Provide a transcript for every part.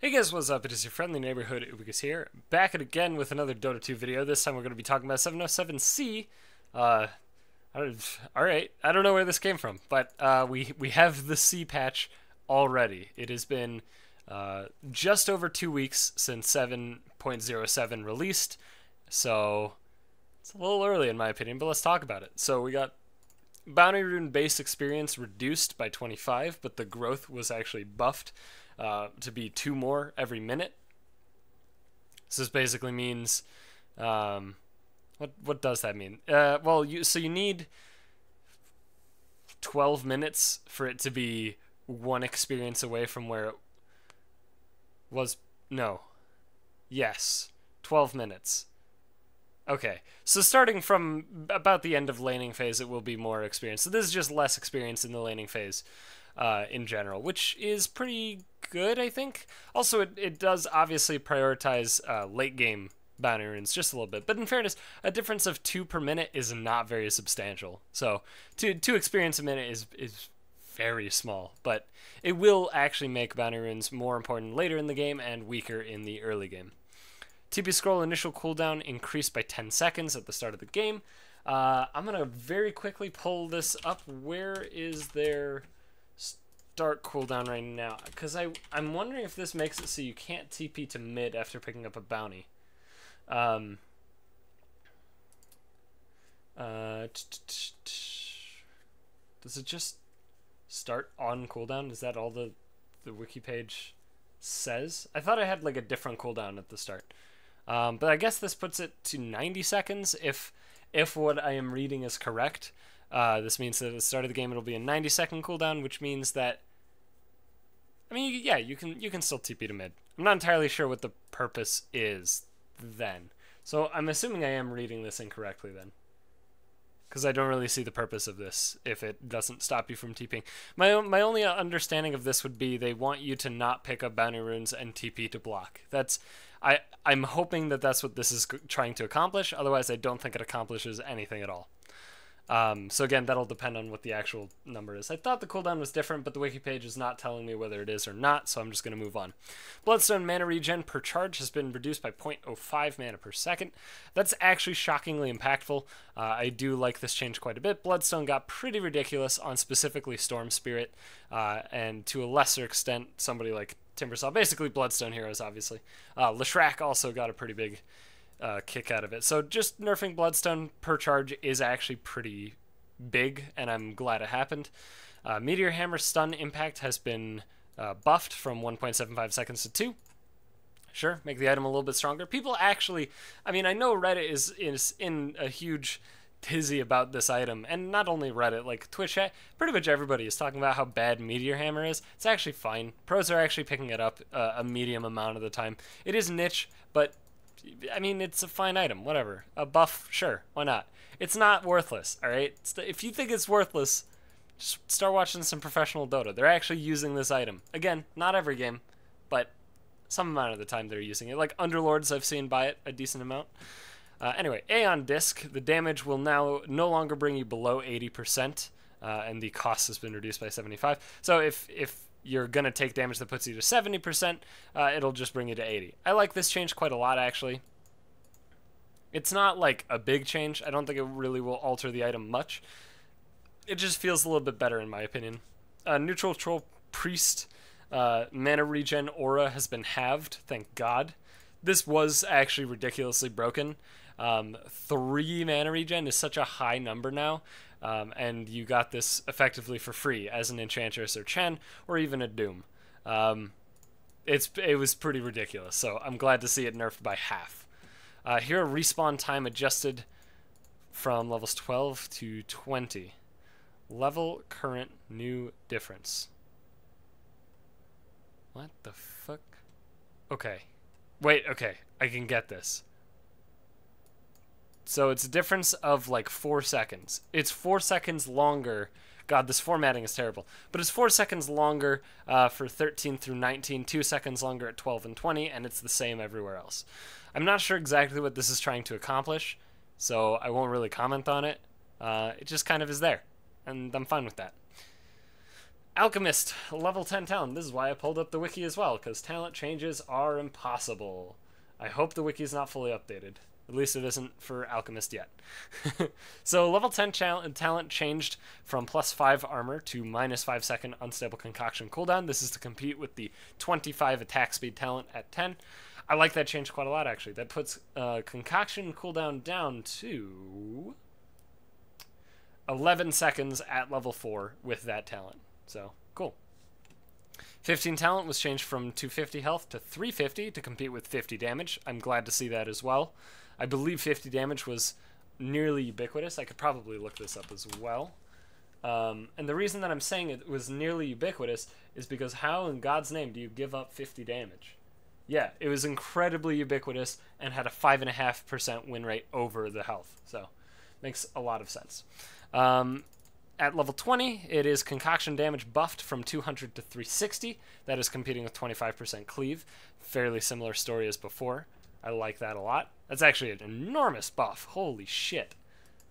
Hey guys, what's up? It is your friendly neighborhood UberGoose here, back at again with another Dota 2 video. This time we're going to be talking about 707C. Alright, I don't know where this came from, but we have the C patch already. It has been just over 2 weeks since 7.07 released, so it's a little early in my opinion, but let's talk about it. So we got Bounty Rune base experience reduced by 25, but the growth was actually buffed to be 2 more every minute. So this basically means, what does that mean? Well, you need 12 minutes for it to be 1 experience away from where it was. No. Yes. 12 minutes. Okay, so starting from about the end of laning phase, it will be more experience. So this is just less experience in the laning phase in general, which is pretty good, I think. Also, it does obviously prioritize late game bounty runes just a little bit. But in fairness, a difference of 2 per minute is not very substantial. So 2 experience a minute is very small, but it will actually make bounty runes more important later in the game and weaker in the early game. TP scroll initial cooldown increased by 10 seconds at the start of the game. I'm going to very quickly pull this up. Where is their start cooldown right now? Because I'm wondering if this makes it so you can't TP to mid after picking up a bounty. Does it just start on cooldown? Is that all the wiki page says? I thought I had like a different cooldown at the start. But I guess this puts it to 90 seconds if what I am reading is correct. This means that at the start of the game it'll be a 90-second cooldown, which means that, I mean, yeah, you can still TP to mid. I'm not entirely sure what the purpose is then. So I'm assuming I am reading this incorrectly then, because I don't really see the purpose of this if it doesn't stop you from TPing. My only understanding of this would be they want you to not pick up bounty runes and TP to block. I'm hoping that that's what this is trying to accomplish. Otherwise, I don't think it accomplishes anything at all. So again, that'll depend on what the actual number is. I thought the cooldown was different, but the wiki page is not telling me whether it is or not, so I'm just going to move on. Bloodstone mana regen per charge has been reduced by 0.05 mana per second. That's actually shockingly impactful. I do like this change quite a bit. Bloodstone got pretty ridiculous on specifically Storm Spirit, and to a lesser extent, somebody like Timbersaw. Basically, Bloodstone heroes, obviously. Leshrac also got a pretty big kick out of it. So just nerfing Bloodstone per charge is actually pretty big, and I'm glad it happened. Meteor Hammer stun impact has been buffed from 1.75 seconds to 2. Sure, make the item a little bit stronger. People actually, I mean, I know Reddit is in a huge tizzy about this item, and not only Reddit, like Twitch chat, pretty much everybody is talking about how bad Meteor Hammer is. It's actually fine. Pros are actually picking it up a medium amount of the time. It is niche, but I mean, it's a fine item, whatever. A buff, sure, why not? It's not worthless, alright? If you think it's worthless, just start watching some professional Dota. They're actually using this item. Again, not every game, but some amount of the time they're using it. Like Underlords, I've seen buy it a decent amount. Anyway, Aeon Disc, the damage will now no longer bring you below 80%, and the cost has been reduced by 75%. So if you're going to take damage that puts you to 70%, it'll just bring you to 80. I like this change quite a lot, actually. It's not like a big change. I don't think it really will alter the item much. It just feels a little bit better, in my opinion. Neutral Troll Priest mana regen aura has been halved, thank God. This was actually ridiculously broken. 3 mana regen is such a high number now. And you got this effectively for free as an Enchantress or Chen or even a Doom. It was pretty ridiculous, so I'm glad to see it nerfed by half. Here, respawn time adjusted from levels 12 to 20. Level current new difference. What the fuck? Okay. Wait, okay. I can get this. So it's a difference of like 4 seconds. It's 4 seconds longer. God, this formatting is terrible. But it's 4 seconds longer for 13 through 19, 2 seconds longer at 12 and 20, and it's the same everywhere else. I'm not sure exactly what this is trying to accomplish, so I won't really comment on it. It just kind of is there, and I'm fine with that. Alchemist, level 10 talent. This is why I pulled up the wiki as well, because talent changes are impossible. I hope the wiki is not fully updated. At least it isn't for Alchemist yet. So level 10 talent changed from +5 armor to -5 second unstable concoction cooldown. This is to compete with the 25 attack speed talent at 10. I like that change quite a lot, actually. That puts concoction cooldown down to 11 seconds at level 4 with that talent. So, cool. 15 talent was changed from 250 health to 350 to compete with 50 damage. I'm glad to see that as well. I believe 50 damage was nearly ubiquitous. I could probably look this up as well. And the reason that I'm saying it was nearly ubiquitous is because how in God's name do you give up 50 damage? Yeah, it was incredibly ubiquitous and had a 5.5% win rate over the health. So, makes a lot of sense. At level 20, it is concoction damage buffed from 200 to 360. That is competing with 25% cleave. Fairly similar story as before. I like that a lot. That's actually an enormous buff. Holy shit.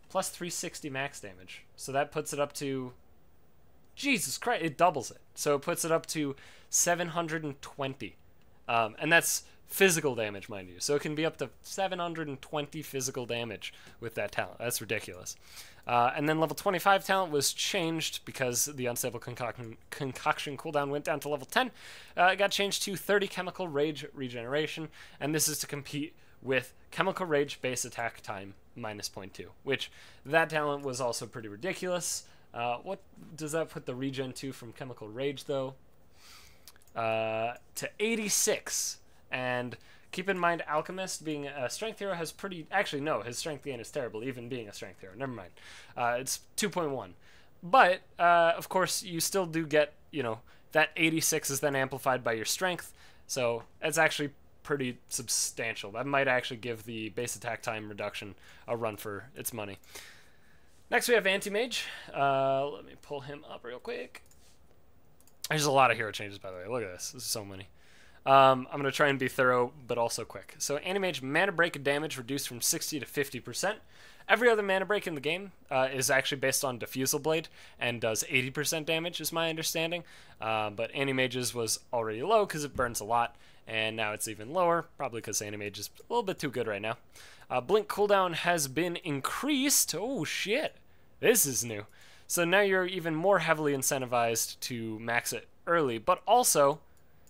Plus 360 max damage. So that puts it up to... Jesus Christ, it doubles it. So it puts it up to 720. And that's physical damage, mind you. So it can be up to 720 physical damage with that talent. That's ridiculous. And then level 25 talent was changed because the unstable concoction cooldown went down to level 10. It got changed to 30 chemical rage regeneration, and this is to compete with chemical rage base attack time -0.2, which that talent was also pretty ridiculous. What does that put the regen to from chemical rage, though? To 86. And keep in mind, Alchemist, being a strength hero, has pretty... Actually, no, his strength gain is terrible, even being a strength hero. Never mind. It's 2.1. But, of course, you still do get, you know, that 86 is then amplified by your strength. So it's actually pretty substantial. That might actually give the base attack time reduction a run for its money. Next, we have anti-mage. Let me pull him up real quick. There's a lot of hero changes, by the way. Look at this. This is so many. I'm going to try and be thorough, but also quick. So, anti-mage mana break damage reduced from 60 to 50%. Every other mana break in the game is actually based on Diffusal Blade and does 80% damage, is my understanding. But anti-mage's was already low because it burns a lot, and now it's even lower, probably because anti-mage is a little bit too good right now. Blink cooldown has been increased. Oh, shit. This is new. So now you're even more heavily incentivized to max it early, but also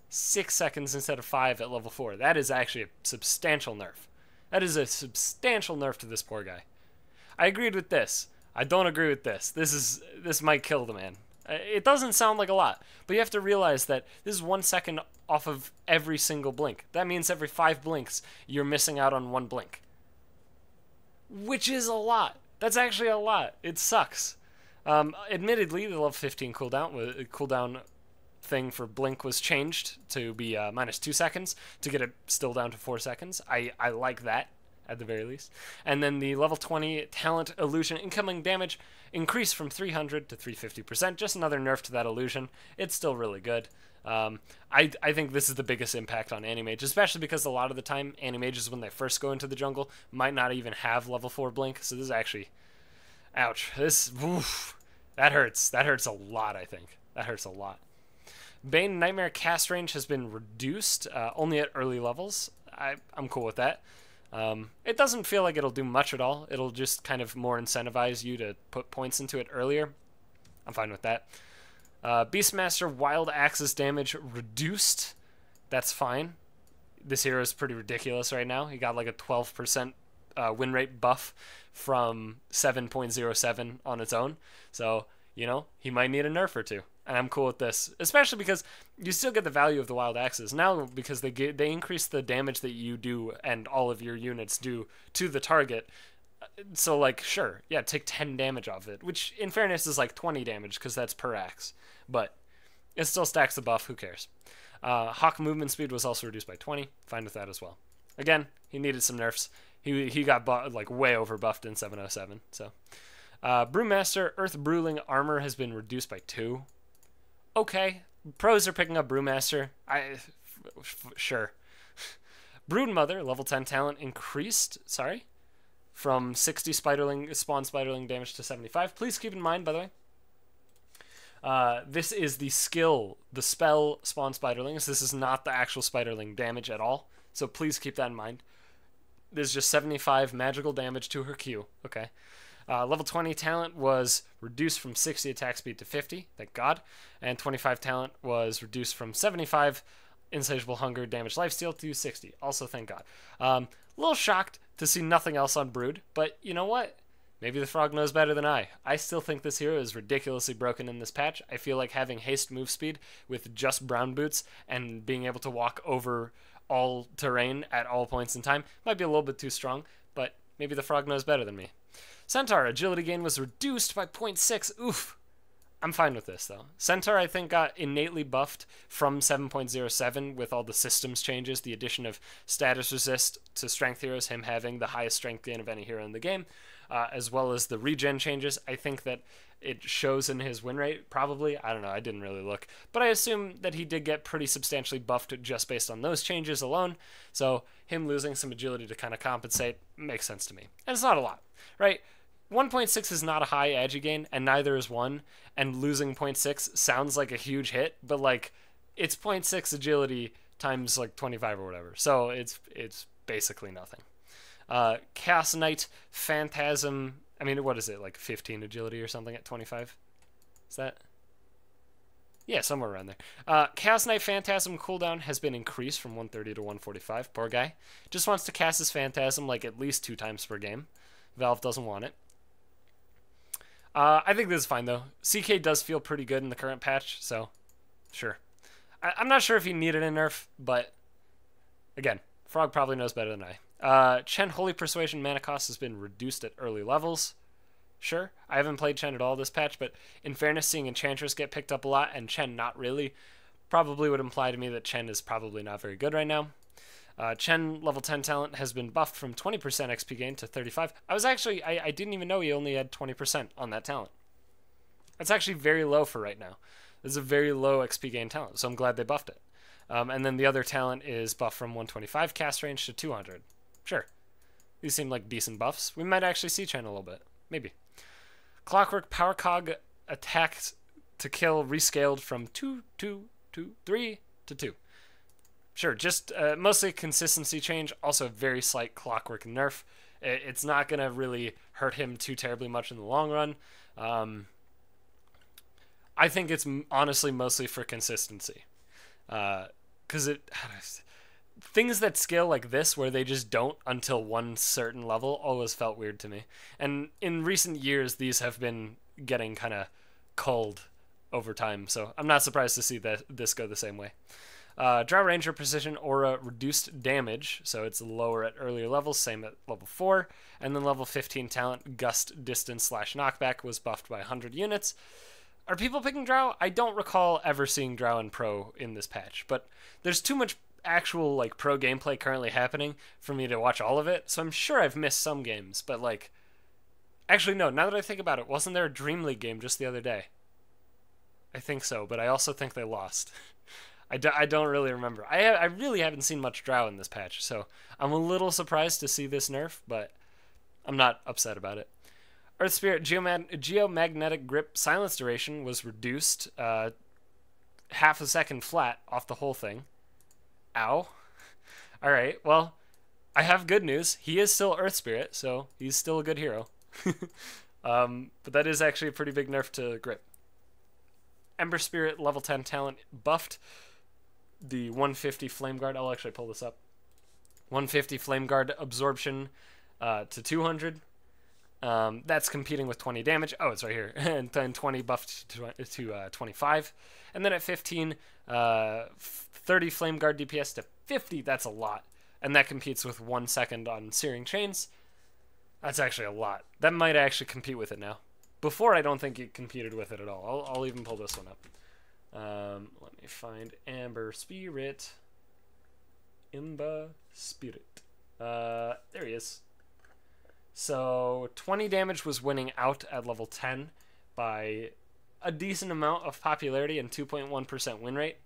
6 seconds instead of 5 at level 4. That is actually a substantial nerf. That is a substantial nerf to this poor guy. I agreed with this. I don't agree with this. This might kill the man. It doesn't sound like a lot, but you have to realize that this is 1 second off of every single blink. That means every 5 blinks, you're missing out on 1 blink. Which is a lot. That's actually a lot. It sucks. Admittedly, the level 15 cooldown thing for blink was changed to be -2 seconds to get it still down to 4 seconds. I like that at the very least. And then the level 20 talent illusion incoming damage increased from 300 to 350%. Just another nerf to that illusion. It's still really good. I think this is the biggest impact on anti-mage, especially because a lot of the time anti-mages, when they first go into the jungle, might not even have level 4 blink. So this is actually, ouch. This, oof, that hurts. That hurts a lot, I think. That hurts a lot. Bane Nightmare cast range has been reduced, only at early levels. I'm cool with that. It doesn't feel like it'll do much at all. It'll just kind of more incentivize you to put points into it earlier. I'm fine with that. Beastmaster Wild Axe's damage reduced. That's fine. This hero is pretty ridiculous right now. He got like a 12% win rate buff from 7.07 on its own. So, you know, he might need a nerf or two. And I'm cool with this, especially because you still get the value of the wild axes now, because they increase the damage that you do and all of your units do to the target. So, like, sure, yeah, take 10 damage off it, which in fairness is like 20 damage because that's per axe, but it still stacks the buff. Who cares? Hawk movement speed was also reduced by 20. Fine with that as well. Again, he needed some nerfs. He got like way over buffed in 707. So, Brewmaster Earth Bruling armor has been reduced by 2. Okay, pros are picking up Brewmaster. Sure. Broodmother, level 10 talent increased, from 60 spawn spiderling damage to 75. Please keep in mind, by the way, This is the skill, the spell spawn spiderlings. This is not the actual spiderling damage at all, so please keep that in mind. There's just 75 magical damage to her Q. Okay. Level 20 talent was reduced from 60 attack speed to 50, thank God. And 25 talent was reduced from 75 insatiable hunger damage lifesteal to 60, also thank God. A little shocked to see nothing else on Brood, but you know what? Maybe the frog knows better than I. I still think this hero is ridiculously broken in this patch. I feel like having haste move speed with just brown boots and being able to walk over all terrain at all points in time might be a little bit too strong, but maybe the frog knows better than me. Centaur, agility gain was reduced by 0.6. Oof. I'm fine with this, though. Centaur, I think, got innately buffed from 7.07 with all the systems changes, the addition of status resist to strength heroes, him having the highest strength gain of any hero in the game, as well as the regen changes. I think that it shows in his win rate, probably. I don't know, I didn't really look. But I assume that he did get pretty substantially buffed just based on those changes alone. So him losing some agility to kind of compensate makes sense to me. And it's not a lot, right? 1.6 is not a high agi gain, and neither is 1, and losing 0.6 sounds like a huge hit, but like it's 0.6 agility times like 25 or whatever, so it's basically nothing. Chaos Knight Phantasm, I mean, what is it, like 15 agility or something at 25? Is that? Yeah, somewhere around there. Chaos Knight Phantasm cooldown has been increased from 130 to 145. Poor guy. Just wants to cast his Phantasm like at least 2 times per game. Valve doesn't want it. I think this is fine, though. CK does feel pretty good in the current patch, so sure. I'm not sure if he needed a nerf, but again, Frog probably knows better than I. Chen Holy Persuasion mana cost has been reduced at early levels. Sure, I haven't played Chen at all this patch, but in fairness, seeing Enchantress get picked up a lot and Chen not really probably would imply to me that Chen is probably not very good right now. Chen level 10 talent has been buffed from 20% XP gain to 35. I didn't even know he only had 20% on that talent. That's actually very low for right now. This is a very low XP gain talent, so I'm glad they buffed it. And then the other talent is buffed from 125 cast range to 200. Sure. These seem like decent buffs. We might actually see Chen a little bit. Maybe. Clockwork Power Cog attacks to kill rescaled from 3 to 2. Sure, just mostly consistency change, also a very slight Clockwork nerf. It's not going to really hurt him too terribly much in the long run. I think it's honestly mostly for consistency. Because things that scale like this, where they just don't until one certain level, always felt weird to me. And in recent years, these have been getting kind of culled over time, so I'm not surprised to see that this go the same way. Drow Ranger Precision Aura reduced damage, so it's lower at earlier levels, same at level 4. And then level 15 talent Gust Distance / Knockback was buffed by 100 units. Are people picking Drow? I don't recall ever seeing Drow in Pro in this patch, but there's too much actual like pro gameplay currently happening for me to watch all of it, so I'm sure I've missed some games, but like... Actually, no, now that I think about it, wasn't there a Dream League game just the other day? I think so, but I also think they lost. I don't really remember. I really haven't seen much Drow in this patch, so I'm a little surprised to see this nerf, but I'm not upset about it. Earth Spirit Geomagnetic Grip Silence Duration was reduced half a second flat off the whole thing. Ow. Alright, well, I have good news. He is still Earth Spirit, so he's still a good hero. But that is actually a pretty big nerf to Grip. Ember Spirit level 10 talent buffed the 150 Flame Guard. I'll actually pull this up. 150 Flame Guard absorption to 200. That's competing with 20 damage. Oh, it's right here. And then 20 buffed to 25. And then at 15, 30 Flame Guard DPS to 50. That's a lot. And that competes with 1 second on Searing Chains. That's actually a lot. That might actually compete with it now. Before, I don't think it competed with it at all. I'll even pull this one up. Let me find Ember Spirit. Ember Spirit. There he is. So 20 damage was winning out at level 10 by a decent amount of popularity and 2.1% win rate.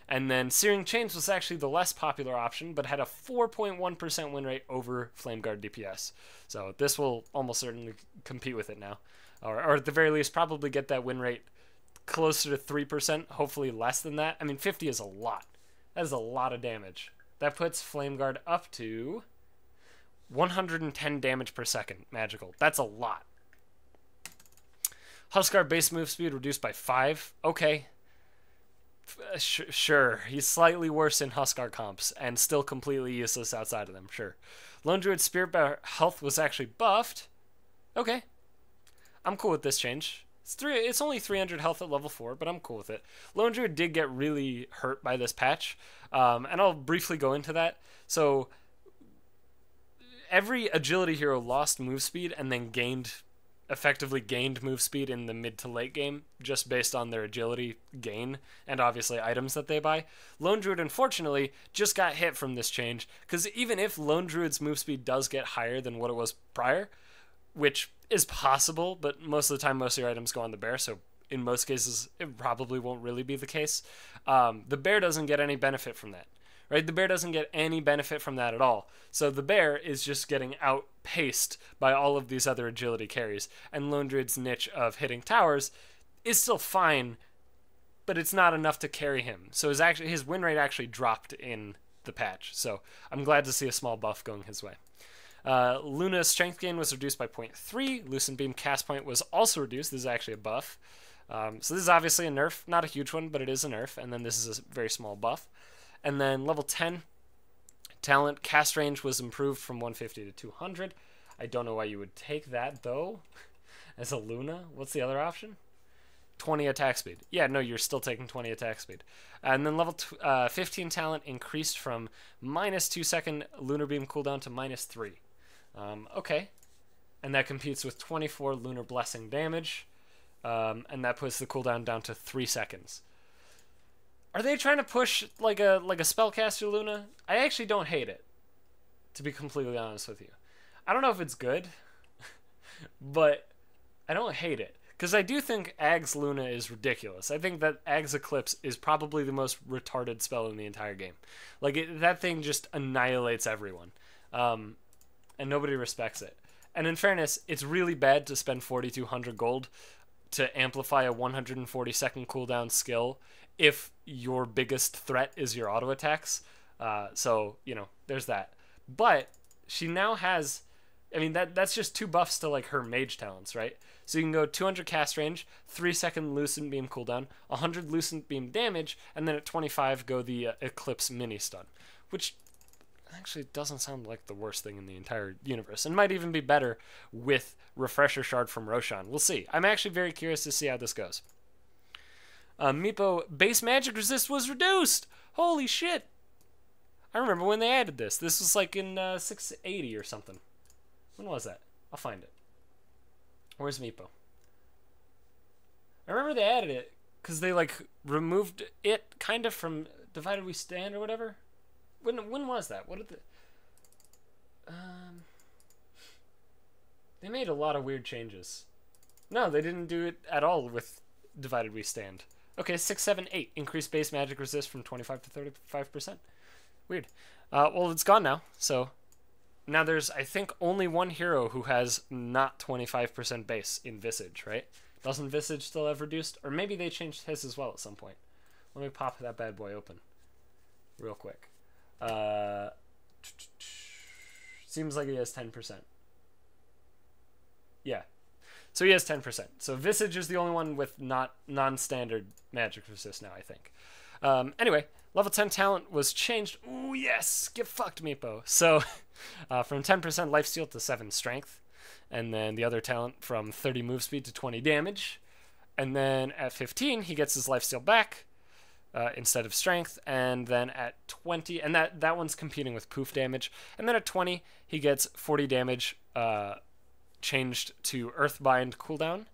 And then Searing Chains was actually the less popular option, but had a 4.1% win rate over Flame Guard DPS. So this will almost certainly compete with it now. Or at the very least, probably get that win rate closer to 3%, hopefully less than that. I mean, 50 is a lot. That is a lot of damage. That puts Flame Guard up to 110 damage per second, magical. That's a lot. Huskar base move speed reduced by 5. Okay. Sure. He's slightly worse in Huskar comps and still completely useless outside of them. Sure. Lone Druid Spirit Bearer health was actually buffed. Okay. I'm cool with this change. It's only 300 health at level 4, but I'm cool with it. Lone Druid did get really hurt by this patch, and I'll briefly go into that. So, every agility hero lost move speed and then effectively gained move speed in the mid to late game just based on their agility gain and obviously items that they buy. Lone Druid, unfortunately, just got hit from this change, because even if Lone Druid's move speed does get higher than what it was prior, which is possible, but most of the time most of your items go on the bear, so in most cases it probably won't really be the case. The bear doesn't get any benefit from that, right? The bear doesn't get any benefit from that at all. So the bear is just getting outpaced by all of these other agility carries, and Lone Druid's niche of hitting towers is still fine, but it's not enough to carry him. So his win rate actually dropped in the patch. So I'm glad to see a small buff going his way. Luna's strength gain was reduced by 0.3. Lucent Beam cast point was also reduced. This is actually a buff. So this is obviously a nerf. Not a huge one, but it is a nerf. And then this is a very small buff. And then level 10, talent cast range was improved from 150 to 200. I don't know why you would take that, though, as a Luna. What's the other option? 20 attack speed. Yeah, no, you're still taking 20 attack speed. And then level 15 talent increased from -2 second Lunar Beam cooldown to -3. Okay. And that competes with 24 Lunar Blessing damage. And that puts the cooldown down to 3 seconds. Are they trying to push like a spellcaster Luna? I actually don't hate it, to be completely honest with you. I don't know if it's good, but I don't hate it. Because I do think Ag's Luna is ridiculous. I think that Ag's Eclipse is probably the most retarded spell in the entire game. Like, that thing just annihilates everyone. And nobody respects it. And in fairness, it's really bad to spend 4,200 gold to amplify a 140 second cooldown skill if your biggest threat is your auto attacks. So, you know, there's that. But she now has, I mean, that's just 2 buffs to like her mage talents, right? So you can go 200 cast range, 3 second Lucent Beam cooldown, 100 Lucent Beam damage, and then at 25 go the Eclipse mini stun, which actually doesn't sound like the worst thing in the entire universe, and might even be better with Refresher Shard from Roshan. We'll see. I'm actually very curious to see how this goes. Meepo base magic resist was reduced. Holy shit! I remember when they added this. This was like in 680 or something. When was that? I'll find it. Where's Meepo? I remember they added it because they like removed it kind of from Divided We Stand or whatever. When was that? What did they made a lot of weird changes. No, they didn't do it at all with Divided We Stand. Okay, 6, 7, 8. Increased base magic resist from 25 to 35%. Weird. Well, it's gone now. So now there's, I think, only one hero who has not 25% base in Visage, right? Doesn't Visage still have reduced? Or maybe they changed his as well at some point. Let me pop that bad boy open real quick. Seems like he has 10%. Yeah. So he has 10%. So Visage is the only one with non-standard magic resist now, I think. Anyway, level 10 talent was changed. Ooh, yes! Get fucked, Meepo. So, from 10% lifesteal to 7 strength. And then the other talent from 30 move speed to 20 damage. And then at 15, he gets his lifesteal back instead of strength. And then at 20, and that one's competing with poof damage. And then at 20, he gets 40 damage changed to Earthbind cooldown.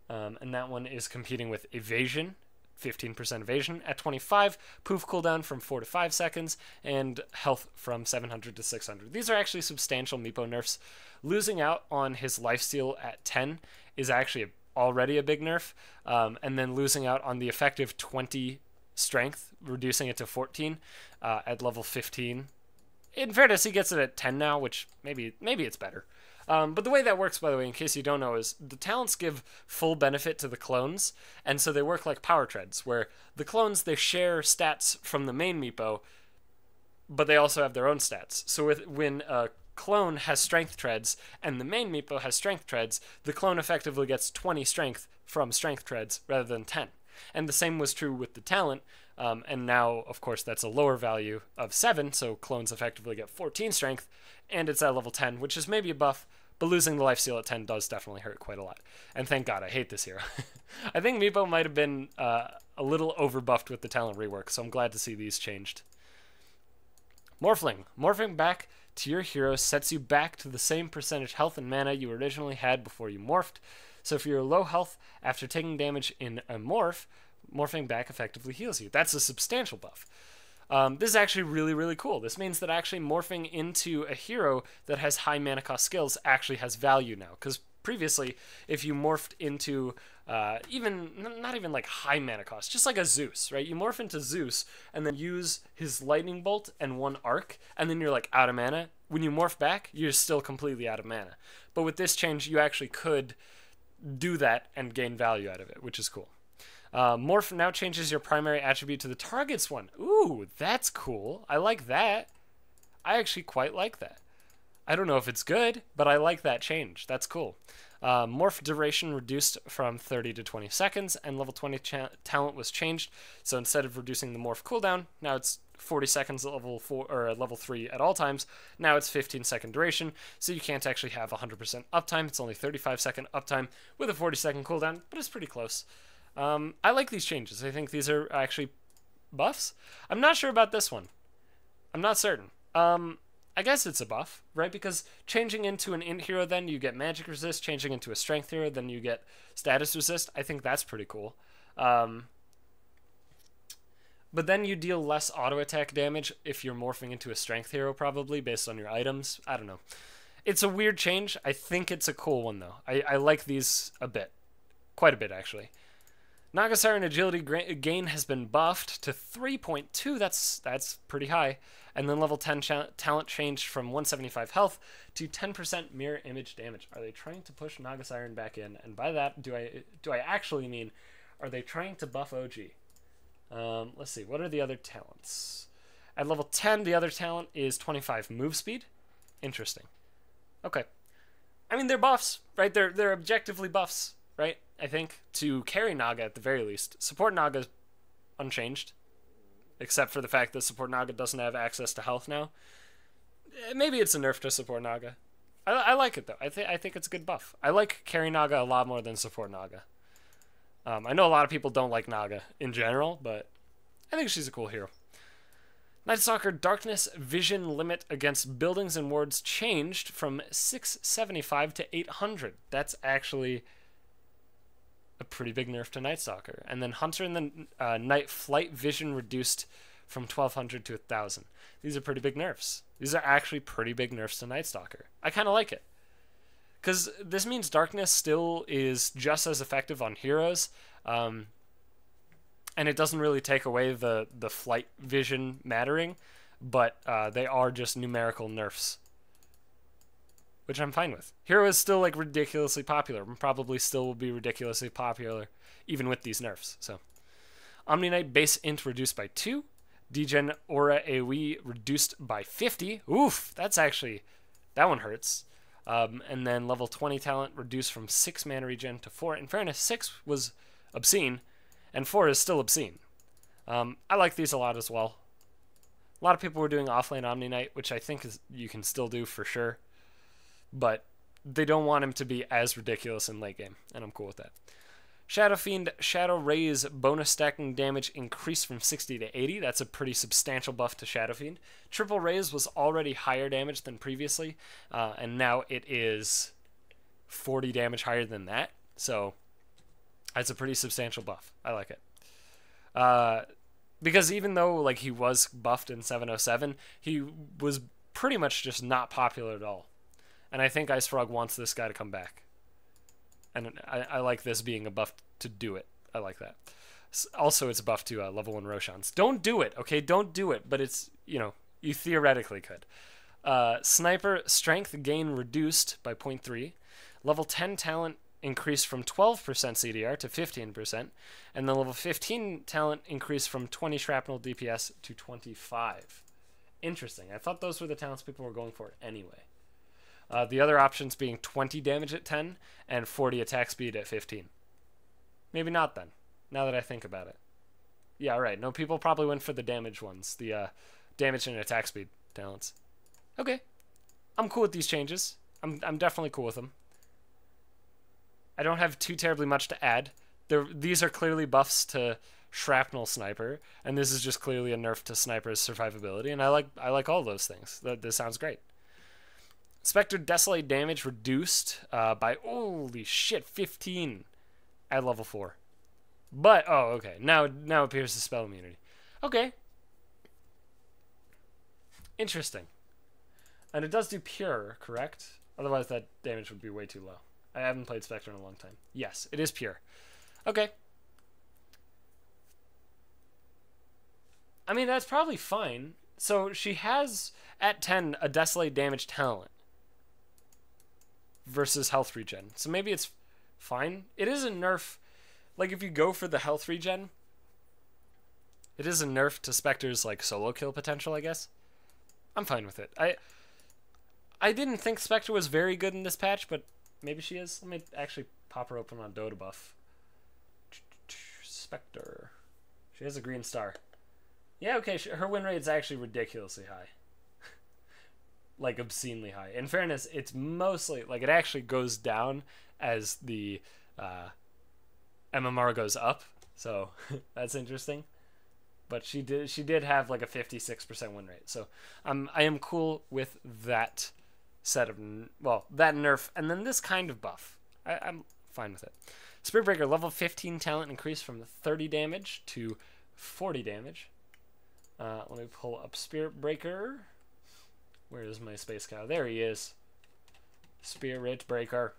And that one is competing with evasion. 15% evasion. At 25, poof cooldown from 4 to 5 seconds, and health from 700 to 600. These are actually substantial Meepo nerfs. Losing out on his lifesteal at 10 is actually already a big nerf, and then losing out on the effective 20 strength, reducing it to 14 at level 15. In fairness, he gets it at 10 now, which maybe it's better. But the way that works, by the way, in case you don't know, is the talents give full benefit to the clones, and so they work like power treads, where the clones, they share stats from the main Meepo, but they also have their own stats. So when a clone has strength treads and the main Meepo has strength treads, the clone effectively gets 20 strength from strength treads rather than 10. And the same was true with the talent, and now, of course, that's a lower value of 7, so clones effectively get 14 strength, and it's at level 10, which is maybe a buff, but losing the lifesteal at 10 does definitely hurt quite a lot. And thank God, I hate this hero. I think Meepo might have been a little overbuffed with the talent rework, so I'm glad to see these changed. Morphling. Morphing back to your hero sets you back to the same percentage health and mana you originally had before you morphed. So if you're low health after taking damage in a morph, morphing back effectively heals you. That's a substantial buff. This is actually really, really cool. This means that actually morphing into a hero that has high mana cost skills actually has value now. Because previously, if you morphed into not even like high mana cost, just like a Zeus, right? You morph into Zeus and then use his lightning bolt and one arc, and then you're like out of mana. When you morph back, you're still completely out of mana. But with this change, you actually could do that and gain value out of it, which is cool. Morph now changes your primary attribute to the target's one. Ooh, that's cool. I like that. I actually quite like that. I don't know if it's good, but I like that change. That's cool. Morph duration reduced from 30 to 20 seconds, and level 20 talent was changed. So instead of reducing the morph cooldown, now it's 40 seconds at level 4 or at level 3 at all times. Now it's 15-second duration, so you can't actually have 100% uptime. It's only 35-second uptime with a 40-second cooldown, but it's pretty close. I like these changes. I think these are actually buffs. I'm not sure about this one. I'm not certain. I guess it's a buff, right? Because changing into an int hero, then you get magic resist. Changing into a strength hero, then you get status resist. I think that's pretty cool. But then you deal less auto attack damage if you're morphing into a strength hero, probably, based on your items. I don't know. It's a weird change. I think it's a cool one, though. I like these a bit. Quite a bit, actually. Naga Siren agility gain has been buffed to 3.2. That's pretty high. And then level 10 talent changed from 175 health to 10% mirror image damage. Are they trying to push Naga Siren back in? And by that, do I actually mean, are they trying to buff OG? Let's see. What are the other talents? At level 10, the other talent is 25 move speed. Interesting. Okay. I mean, they're buffs, right? They're objectively buffs, right? I think, to carry Naga at the very least. Support Naga's unchanged, except for the fact that support Naga doesn't have access to health now. Maybe it's a nerf to support Naga. I like it, though. I think it's a good buff. I like carry Naga a lot more than support Naga. I know a lot of people don't like Naga in general, but I think she's a cool hero. Night Stalker Darkness Vision limit against buildings and wards changed from 675 to 800. That's actually a pretty big nerf to Night Stalker. And then Hunter and the Night Flight Vision reduced from 1200 to 1000. These are pretty big nerfs. These are actually pretty big nerfs to Night Stalker. I kind of like it. Because this means Darkness still is just as effective on heroes. And it doesn't really take away the flight vision mattering. But they are just numerical nerfs, which I'm fine with. Hero is still like ridiculously popular, and probably still will be ridiculously popular even with these nerfs. So, Omni Knight base int reduced by 2, Degen Aura AoE reduced by 50. Oof, that's actually, that one hurts. And then level 20 talent reduced from 6 mana regen to 4. In fairness, 6 was obscene, and 4 is still obscene. I like these a lot as well. A lot of people were doing offlane Omni Knight, which I think you can still do for sure. But they don't want him to be as ridiculous in late game, and I'm cool with that. Shadow Fiend Shadow Raise bonus stacking damage increased from 60 to 80. That's a pretty substantial buff to Shadow Fiend. Triple Raise was already higher damage than previously, and now it is 40 damage higher than that. So that's a pretty substantial buff. I like it. Because even though like he was buffed in 707, he was pretty much just not popular at all. And I think Ice Frog wants this guy to come back. And I like this being a buff to do it. I like that. Also, it's a buff to level 1 Roshans. Don't do it, okay? Don't do it. But it's, you know, you theoretically could. Sniper strength gain reduced by 0.3. Level 10 talent increased from 12% CDR to 15%. And the level 15 talent increased from 20 shrapnel DPS to 25. Interesting. I thought those were the talents people were going for anyway. The other options being 20 damage at 10 and 40 attack speed at 15. Maybe not then, now that I think about it. Yeah, right. No, people probably went for the damage ones, the damage and attack speed talents. Okay. I'm cool with these changes. I'm definitely cool with them. I don't have too terribly much to add. These are clearly buffs to Shrapnel Sniper, and this is just clearly a nerf to Sniper's survivability, and I like all those things. This sounds great. Spectre Desolate damage reduced by, holy shit, 15 at level 4. But, oh, okay. Now it appears to spell immunity. Okay. Interesting. And it does do pure, correct? Otherwise that damage would be way too low. I haven't played Spectre in a long time. Yes, it is pure. Okay. I mean, that's probably fine. So she has, at 10, a Desolate damage talent versus health regen. So maybe it's fine. It is a nerf. Like, if you go for the health regen, it is a nerf to Spectre's, like, solo kill potential, I guess. I'm fine with it. I didn't think Spectre was very good in this patch, but maybe she is. Let me actually pop her open on Dota buff. Spectre. She has a green star. Yeah, okay, her win rate is actually ridiculously high. Like, obscenely high. In fairness, it's mostly, like, it actually goes down as the MMR goes up, so that's interesting. But she did have like a 56% win rate, so I am cool with that set of, well, that nerf and then this kind of buff. I'm fine with it. Spirit Breaker level 15 talent increased from 30 damage to 40 damage. Let me pull up Spirit Breaker. Where is my space cow? There he is. Spirit Breaker.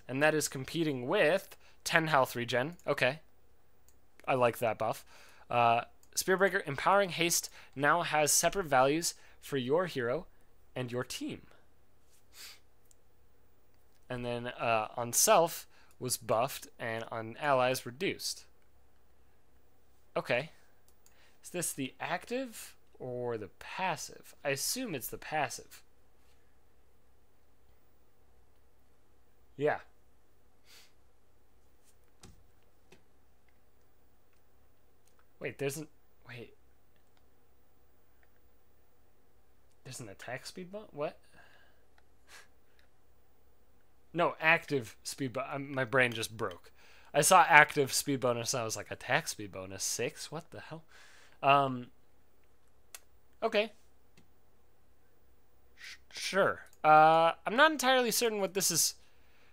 And that is competing with 10 health regen. Okay. I like that buff. Spirit Breaker Empowering Haste now has separate values for your hero and your team. And then on self was buffed and on allies reduced. Okay. Is this the active or the passive? I assume it's the passive. Yeah. Wait, there's an attack speed bump? What? No, active speed bonus. My brain just broke. I saw active speed bonus and I was like, attack speed bonus 6? What the hell? Okay. Sure. I'm not entirely certain what this is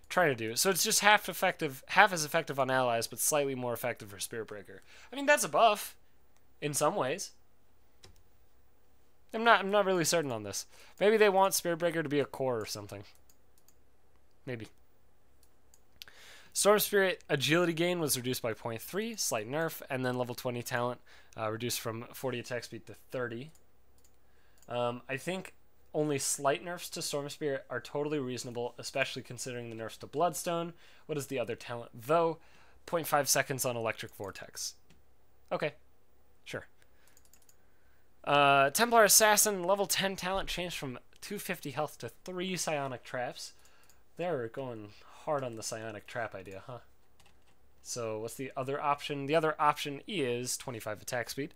trying to do. So it's just half as effective on allies, but slightly more effective for Spirit Breaker. I mean, that's a buff in some ways. I'm not really certain on this. Maybe they want Spirit Breaker to be a core or something. Maybe. Storm Spirit agility gain was reduced by 0.3, slight nerf, and then level 20 talent reduced from 40 attack speed to 30. I think only slight nerfs to Storm Spirit are totally reasonable, especially considering the nerfs to Bloodstone. What is the other talent, though? 0.5 seconds on Electric Vortex. Okay, sure. Templar Assassin, level 10 talent changed from 250 health to 3 psionic traps. They're going hard on the psionic trap idea, huh? So what's the other option? The other option is 25 attack speed.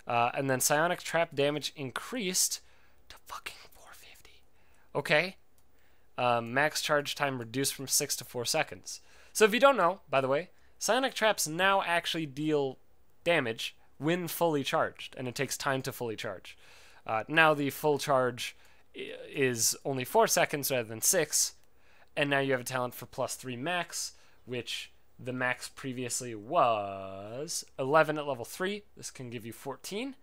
And then psionic trap damage increased to fucking 450. Okay. Max charge time reduced from 6 to 4 seconds. So if you don't know, by the way, psionic traps now actually deal damage when fully charged, and it takes time to fully charge. Now the full charge is only 4 seconds rather than 6, and now you have a talent for +3 max, which the max previously was 11 at level 3. This can give you 14.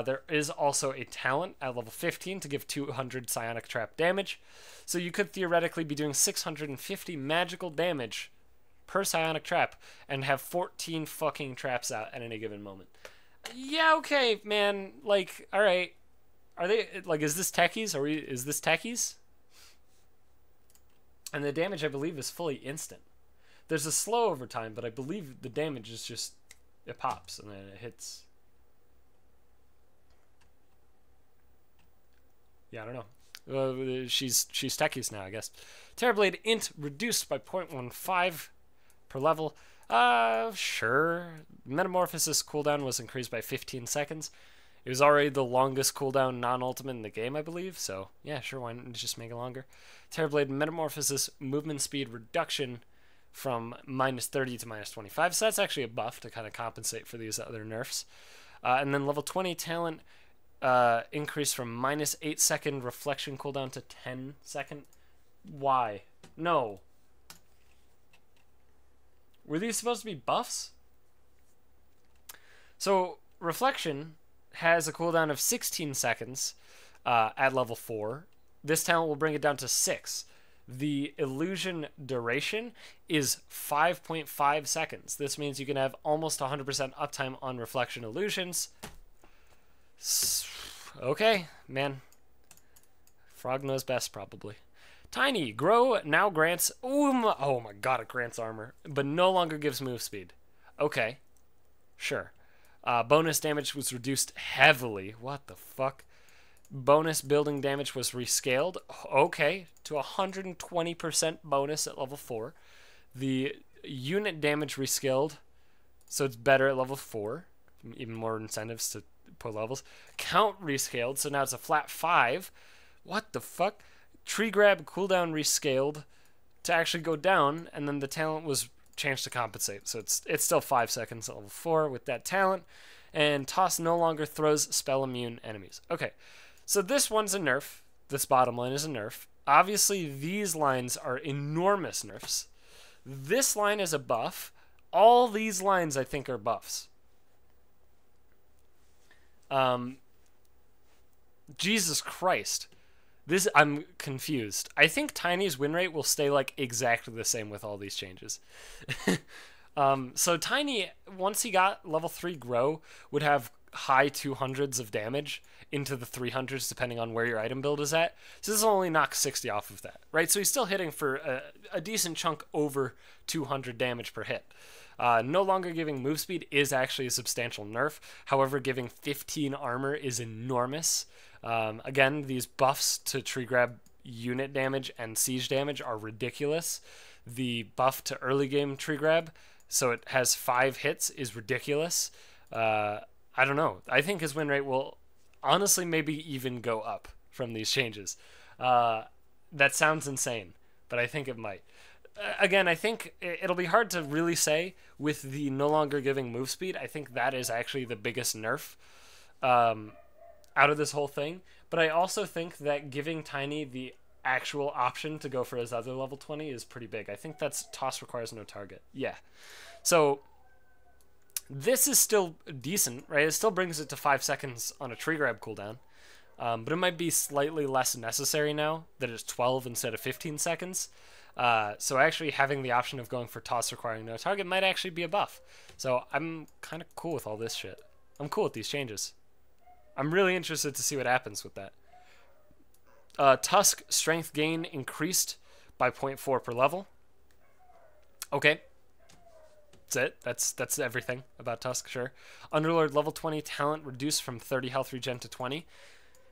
There is also a talent at level 15 to give 200 psionic trap damage, so you could theoretically be doing 650 magical damage per psionic trap and have 14 fucking traps out at any given moment. Yeah, okay, man. Like, alright. Are they like? Is this techies? Is this techies? And the damage, I believe, is fully instant. There's a slow over time, but I believe the damage is just it pops and then it hits. Yeah, I don't know. She's techies now, I guess. Terrorblade int reduced by 0.15 per level. Sure. Metamorphosis cooldown was increased by 15 seconds. It was already the longest cooldown non-ultimate in the game, I believe. So, yeah, sure, why not just make it longer? Terrorblade Metamorphosis movement speed reduction from -30 to -25. So that's actually a buff to kind of compensate for these other nerfs. And then level 20 talent increase from -8 second reflection cooldown to 10 second. Why? No. Were these supposed to be buffs? So, reflection has a cooldown of 16 seconds at level 4. This talent will bring it down to 6. The illusion duration is 5.5 seconds. This means you can have almost 100% uptime on reflection illusions. Okay, man. Frog knows best, probably. Tiny grow now grants. Oh my god, it grants armor, but no longer gives move speed. Okay, sure. Bonus damage was reduced heavily. What the fuck? Bonus building damage was rescaled. Okay, to 120% bonus at level 4. The unit damage rescaled, so it's better at level 4. Even more incentives to put levels. Count rescaled, so now it's a flat 5. What the fuck? Tree grab cooldown rescaled to actually go down, and then the talent was changed to compensate. So it's still 5 seconds at level 4 with that talent. And toss no longer throws spell immune enemies. Okay, so this one's a nerf. This bottom line is a nerf. Obviously, these lines are enormous nerfs. This line is a buff. All these lines, I think, are buffs. Jesus Christ. I'm confused. I think Tiny's win rate will stay like exactly the same with all these changes. So Tiny, once he got level 3 grow, would have high 200s of damage into the 300s depending on where your item build is at. So this will only knock 60 off of that, right? So he's still hitting for a decent chunk over 200 damage per hit. No longer giving move speed is actually a substantial nerf. However, giving 15 armor is enormous. Again, these buffs to tree grab unit damage and siege damage are ridiculous. The buff to early game tree grab, so it has 5 hits, is ridiculous. I don't know. I think his win rate will honestly maybe even go up from these changes. That sounds insane, but I think it might. Again, I think it'll be hard to really say with the no longer giving move speed. I think that is actually the biggest nerf out of this whole thing. But I also think that giving Tiny the actual option to go for his other level 20 is pretty big. I think that's toss requires no target. Yeah. So this is still decent, right? It still brings it to 5 seconds on a tree grab cooldown. But it might be slightly less necessary now that it's 12 instead of 15 seconds. So actually having the option of going for toss requiring no target might actually be a buff. So I'm kind of cool with all this shit. I'm cool with these changes. I'm really interested to see what happens with that. Tusk strength gain increased by 0.4 per level. Okay. That's it. That's everything about Tusk, sure. Underlord level 20 talent reduced from 30 health regen to 20.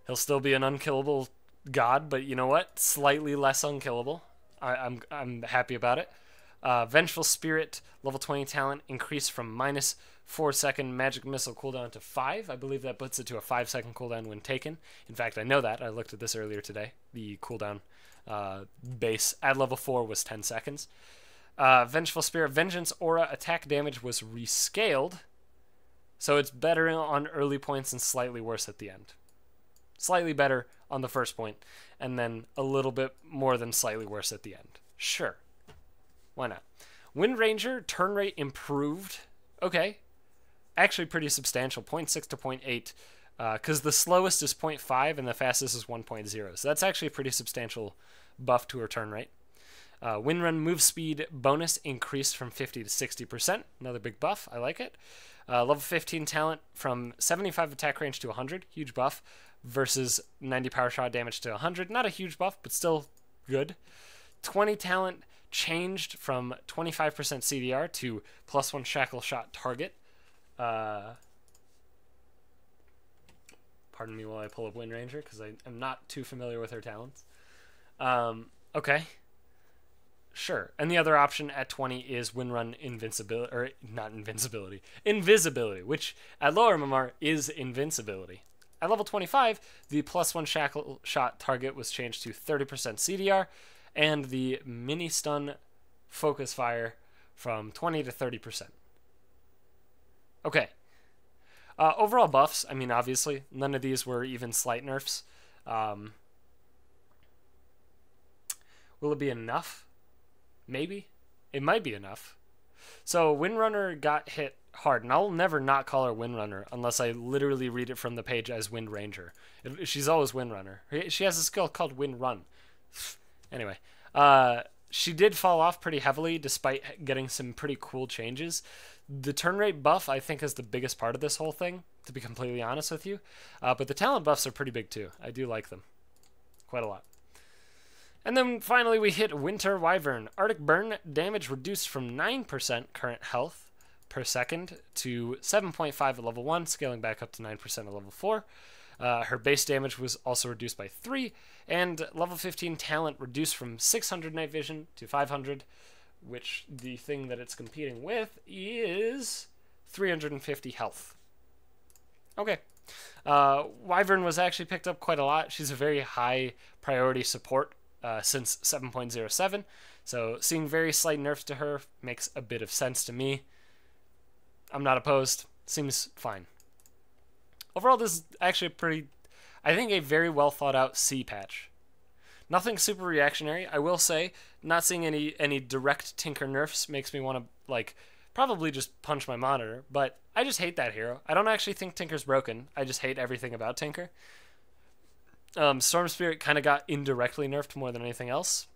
He'll still be an unkillable god, but you know what? Slightly less unkillable. I'm happy about it. Vengeful Spirit level 20 talent increased from -4 second magic missile cooldown to 5. I believe that puts it to a 5 second cooldown when taken. In fact, I know that. I looked at this earlier today. The cooldown base at level 4 was 10 seconds. Vengeful Spirit Vengeance Aura attack damage was rescaled, so it's better on early points and slightly worse at the end. Slightly better on the first point, and then a little bit more than slightly worse at the end. Sure. Why not? Wind Ranger turn rate improved. Okay. Actually pretty substantial. 0.6 to 0.8. Because the slowest is 0.5 and the fastest is 1.0. So that's actually a pretty substantial buff to her turn rate. Wind Run move speed bonus increased from 50 to 60%. Another big buff. I like it. Level 15 talent from 75 attack range to 100. Huge buff. versus 90 power shot damage to 100. Not a huge buff, but still good. 20 talent changed from 25% CDR to +1 shackle shot target. Pardon me while I pull up Wind Ranger, because I am not too familiar with her talents. Okay. Sure. And the other option at 20 is Wind Run Invincibility, or not Invincibility, Invisibility, which at lower MMR is Invincibility. At level 25, the +1 shackle shot target was changed to 30% CDR, and the mini stun focus fire from 20 to 30%. Okay. Overall buffs, I mean, obviously, none of these were even slight nerfs. Will it be enough? Maybe. It might be enough. So Windrunner got hit hard, and I'll never not call her Windrunner unless I literally read it from the page as Wind Ranger. She's always Windrunner. She has a skill called Wind Run. Anyway, she did fall off pretty heavily despite getting some pretty cool changes. The turn rate buff, I think, is the biggest part of this whole thing, to be completely honest with you. But the talent buffs are pretty big too. I do like them quite a lot. And then finally we hit Winter Wyvern. Arctic Burn damage reduced from 9% current health per second to 7.5 at level 1, scaling back up to 9% at level 4. Her base damage was also reduced by 3, and level 15 talent reduced from 600 night vision to 500, which the thing that it's competing with is 350 health. Okay. Wyvern was actually picked up quite a lot. She's a very high priority support since 7.07, so seeing very slight nerfs to her makes a bit of sense to me. I'm not opposed. Seems fine. Overall, this is actually I think a very well thought out C patch. Nothing super reactionary. I will say, not seeing any direct Tinker nerfs makes me want to, like, probably just punch my monitor, but I just hate that hero. I don't actually think Tinker's broken. I just hate everything about Tinker. Storm Spirit kind of got indirectly nerfed more than anything else.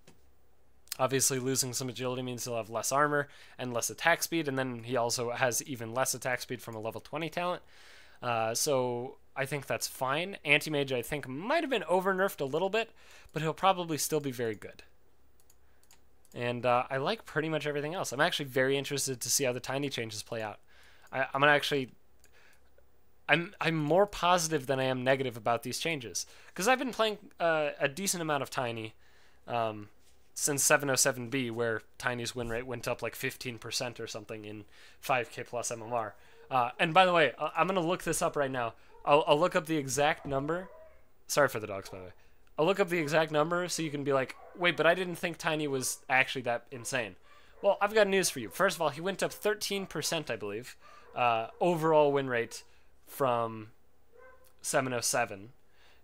Obviously, losing some agility means he'll have less armor and less attack speed, and then he also has even less attack speed from a level 20 talent. So I think that's fine. Anti-mage, I think, might have been over-nerfed a little bit, but he'll probably still be very good. And I like pretty much everything else. I'm actually very interested to see how the tiny changes play out. I'm gonna actually... I'm more positive than I am negative about these changes, because I've been playing a decent amount of Tiny since 707B, where Tiny's win rate went up like 15% or something in 5k plus MMR. And by the way, I'm going to look this up right now. I'll look up the exact number. Sorry for the dogs, by the way. I'll look up the exact number so you can be like, wait, but I didn't think Tiny was actually that insane. Well, I've got news for you. First of all, he went up 13%, I believe, overall win rate from 707.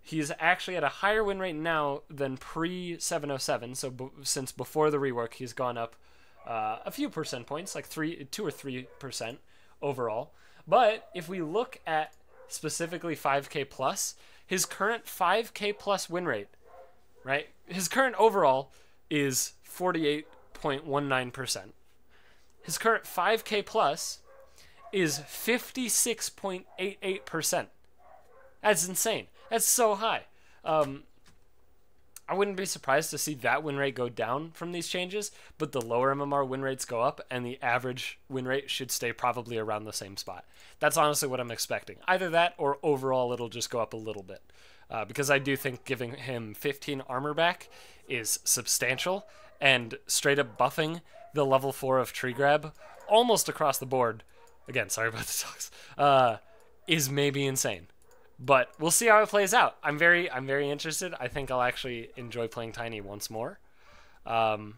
He's actually at a higher win rate now than pre-707, so since before the rework, he's gone up a few percent points, like 2 or 3% overall. But if we look at specifically 5k plus, his current 5k plus win rate, right? His current overall is 48.19%. His current 5k plus is 56.88%. That's insane. That's so high. I wouldn't be surprised to see that win rate go down from these changes, but the lower MMR win rates go up, and the average win rate should stay probably around the same spot. That's honestly what I'm expecting. Either that, or overall it'll just go up a little bit. Because I do think giving him 15 armor back is substantial, and straight up buffing the level 4 of Tree Grab almost across the board, again, sorry about the dogs, is maybe insane. But we'll see how it plays out. I'm very interested. I think I'll actually enjoy playing Tiny once more. And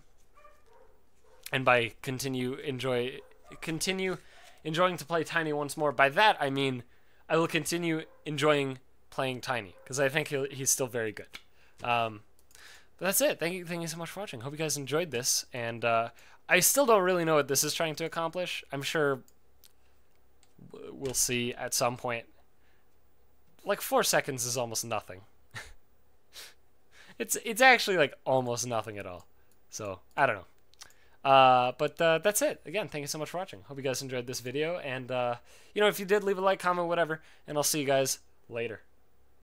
by continue enjoying to play Tiny once more, by that I mean I will continue enjoying playing Tiny, because I think he's still very good. But that's it. Thank you so much for watching. Hope you guys enjoyed this. And I still don't really know what this is trying to accomplish. I'm sure we'll see at some point. Like 4 seconds is almost nothing. It's actually like almost nothing at all. So I don't know. But that's it. Again, thank you so much for watching. Hope you guys enjoyed this video. And you know, if you did, leave a like, comment, whatever. And I'll see you guys later.